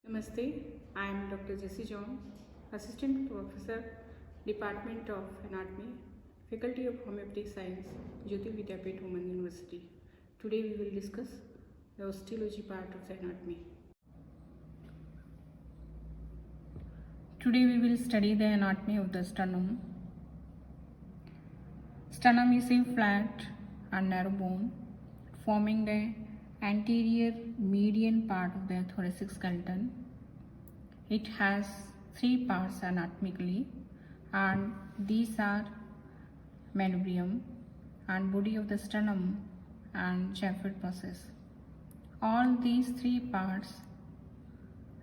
Namaste, I am Dr. Jessie John, Assistant Professor, Department of Anatomy, Faculty of Homeopathic Science, Jyoti Vidyapith Women University. Today we will discuss the osteology part of the anatomy. Today we will study the anatomy of the sternum. Sternum is a flat and narrow bone forming the anterior median part of the thoracic skeleton. It has three parts anatomically, and these are manubrium and body of the sternum and chamfer process. All these three parts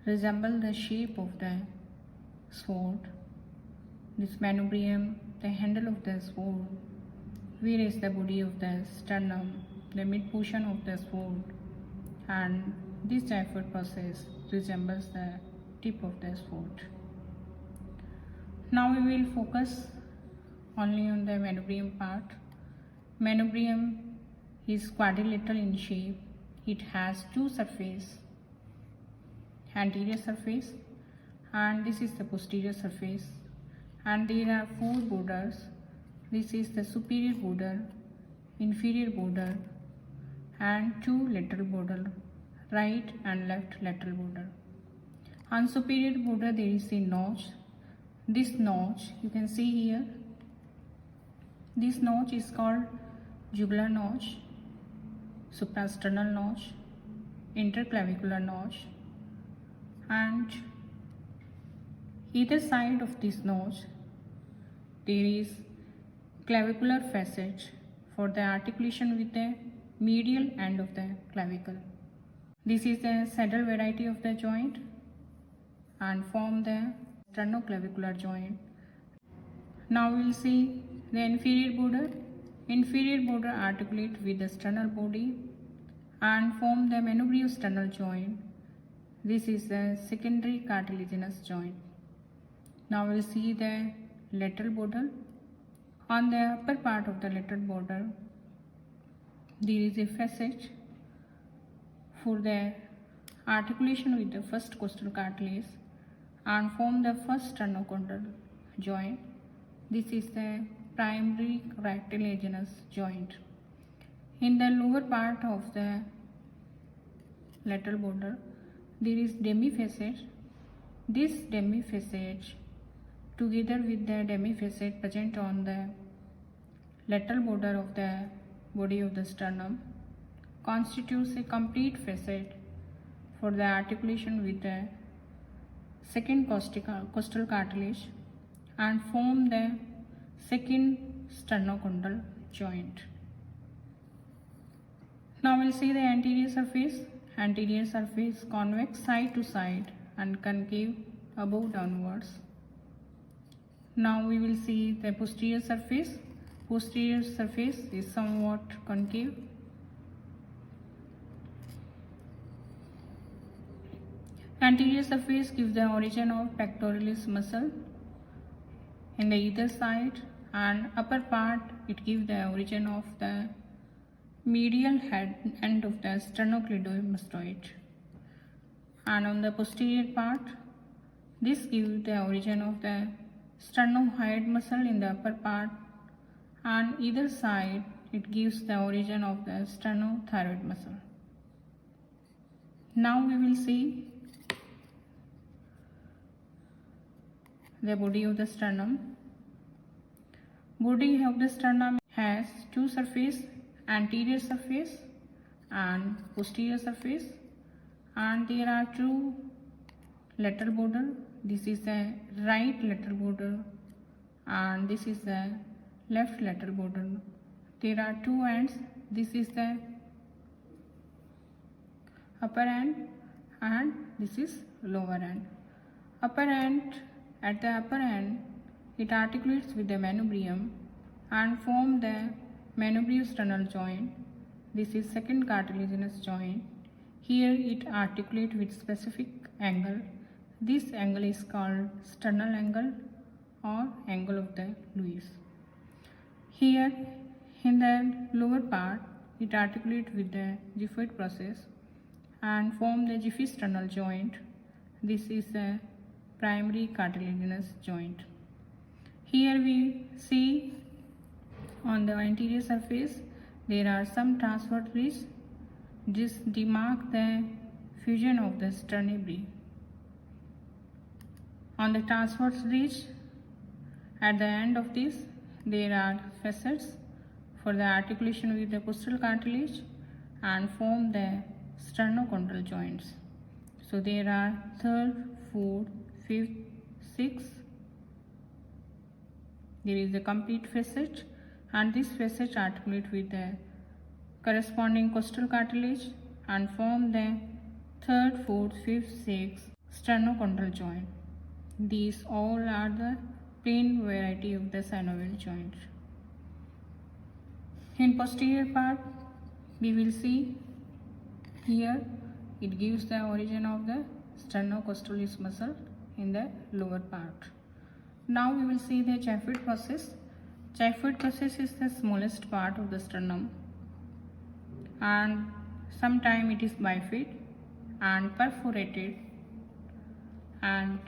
resemble the shape of the sword. This manubrium, the handle of the sword, where is the body of the sternum, the mid portion of the sword, and this chamfer process resembles the tip of the sword. Now we will focus only on the manubrium part. Manubrium is quadrilateral in shape. It has two surfaces, anterior surface and this is the posterior surface, and there are four borders. This is the superior border, inferior border and two lateral border, right and left lateral border. On superior border there is a notch. This notch you can see here. This notch is called jugular notch, suprasternal notch, interclavicular notch, and either side of this notch there is clavicular facet for the articulation with the medial end of the clavicle. This is the saddle variety of the joint and form the sternoclavicular joint. Now we will see the inferior border. Inferior border articulate with the sternal body and form the manubriosternal joint. This is the secondary cartilaginous joint. Now we will see the lateral border. On the upper part of the lateral border there is a facet for the articulation with the first costal cartilage and form the first sternocondyle joint. This is the primary cartilaginous joint. In the lower part of the lateral border there is demifacet. This demifacet together with the demifacet present on the lateral border of the body of the sternum constitutes a complete facet for the articulation with the second costal cartilage and form the second sternocondyle joint. Now we will see the anterior surface. Anterior surface convex side to side and concave above downwards. Now we will see the posterior surface. Posterior surface is somewhat concave. Anterior surface gives the origin of pectoralis muscle in the either side, and upper part it gives the origin of the medial end of the sternocleidomastoid, and on the posterior part this gives the origin of the sternohyoid muscle in the upper part, and either side it gives the origin of the sternothyroid muscle. Now we will see the body of the sternum. Body of the sternum has two surfaces, anterior surface and posterior surface, and there are two lateral border. This is the right lateral border and this is the left lateral border. There are two ends. This is the upper end and this is lower end. Upper end, at the upper end it articulates with the manubrium and form the manubriosternal joint. This is second cartilaginous joint. Here it articulates with specific angle. This angle is called sternal angle or angle of the Lewis. Here in the lower part it articulates with the Gifford process and form the Giffey sternal joint. this is a primary cartilaginous joint. Here we see on the anterior surface there are some transverse ridges. This demark the fusion of the sternibri. On the transverse ridge, at the end of this, there are facets for the articulation with the costal cartilage and form the sternochondral joints. So there are third, fourth, fifth, sixth. There is a complete facet, and this facet articulate with the corresponding costal cartilage and form the third, fourth, fifth, sixth sternochondral joint. These all are the plain variety of the synovial joint. In posterior part, we will see here it gives the origin of the sternocostalis muscle in the lower part. Now we will see the xiphoid process. Xiphoid process is the smallest part of the sternum, and sometimes it is bifid and perforated, and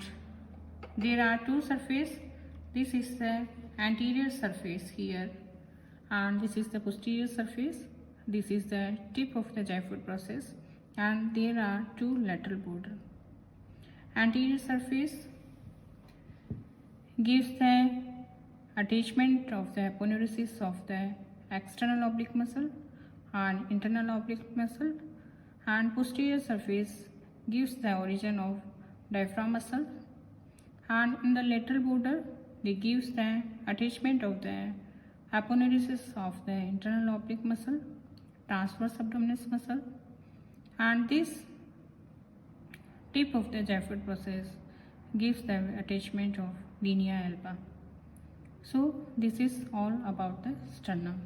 there are two surfaces. This is the anterior surface here, and this is the posterior surface. This is the tip of the xiphoid process, and there are two lateral borders. Anterior surface gives the attachment of the aponeurosis of the external oblique muscle and internal oblique muscle, and posterior surface gives the origin of diaphragm muscle, and in the lateral border they gives the attachment of the aponeurosis of the internal oblique muscle, transverse abdominis muscle, and this tip of the xiphoid process gives the attachment of linea alba. So this is all about the sternum.